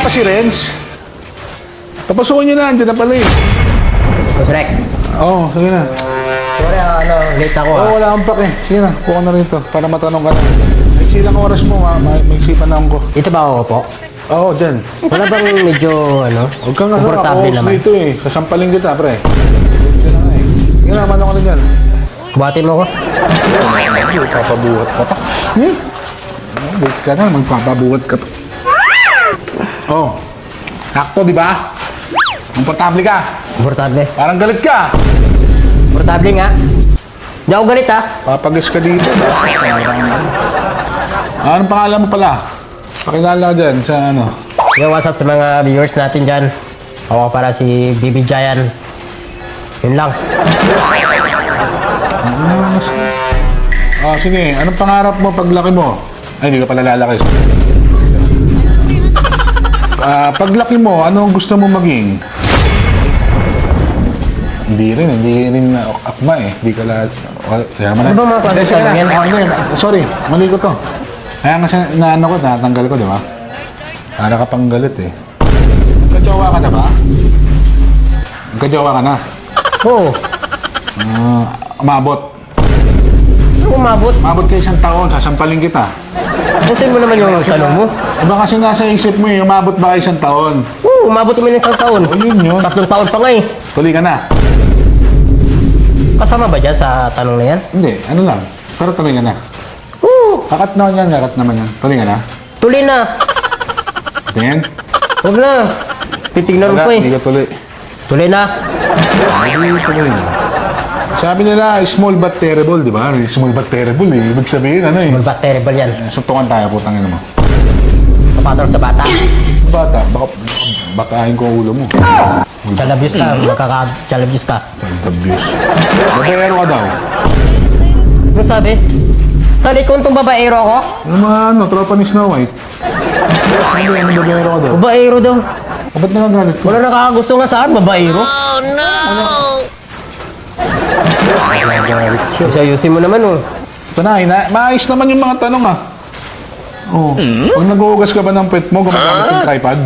pa si Renz? Papasukin nyo na, andyan na pala eh. Boss Rek. Oo, sige na. Sorry, late ako Oo, wala kang pake. Sige na, kuha na rin to para matanong ka na. May silang oras mo, may sipan ko. Ito ba ako po? Oo, dyan. Wala bang medyo, Huwag kang komportable ako naman? dito eh. Sasampaling kita, pre. Dito na nga eh. Sige na, manong ka na dyan. Buhatin mo ko. Magpapabuhat ka pa. Wait ka na, magpapabuhat ka pa. Oh, sakto, di ba? Komportable ka. Komportable. Parang galit ka. Komportable nga. Hindi ako galit ha. Papagis ka dito. Anong pangalan mo pala? Pakilala ka dyan sa ano. Yo, what's up sa mga viewers natin dyan? Ako para si Bibi Giant. Yun lang. Sige, anong pangarap mo paglaki mo? Ay, hindi ka pala lalaki. Paglaki mo, ano ang gusto mo maging? Hindi rin akma eh. Hindi ka yaman na. Ano ba mga Hindi, sige pagkakas yan? na. Hindi, sorry, mali ko to. Kaya nga siya, inaano ko, natanggal ko, di ba? Para ka pang galit eh. Nagkajowa ka na ba? Nagkajowa ka na? Oo. Umabot. Ano umabot? Umabot ka 1 taon, sasampalin kita. Butin mo naman yung tanong mo. Iba kasi nasa isip mo eh, umabot ba kayo 1 taon? Oo, umabot mo ng 1 taon. O yun yun. 3 taon pa nga eh. Tuloy ka na. Kasama ba dyan sa tanong na yan? Hindi, ano lang. Pero tuloy ka na. Oo. Kakat naman yan, kakat naman yan. Tuloy ka na. Tuloy na. Tingin? Huwag na. Titignan mo Wala, pa hindi eh. ka tuloy. Tuloy na. Hindi tuloy na. Sabi nila, small but terrible, di ba? Small but terrible eh. Ibig sabihin, ano eh. Small but terrible yan. Suntukan tayo, putang ina mo. Kapatol sa bata. Bata, bakahin ko ang ulo mo. Chalabis ka. Magkaka-chalabis ka. Abuse. Babaero ka daw. Ano sabi? Sa likod itong babaero ako? Ano mga ano, tropa ni Snow White? Ano babaero ka daw? Babaero daw. O, ba't nakagalit ko? Wala nakakagusto nga sa akin, babaero. Ayusin mo naman oh. Ito na, maayos naman yung mga tanong ah. Oh. Pag nag-uugas ka ba ng pet mo, gumagamit yung tripod?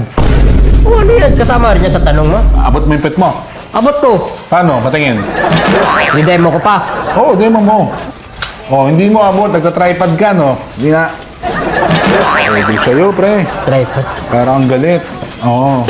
Oh, ano yan? Kasama rin yan sa tanong mo. Abot mo yung pet mo. Abot to. Paano? Patingin. I-demo ko pa. Oo, demo mo. Oh, hindi mo abot. Nagka-tripod ka, no? Hindi na. Pwede sa'yo, pre. Tripod. Parang ang galit. Oo.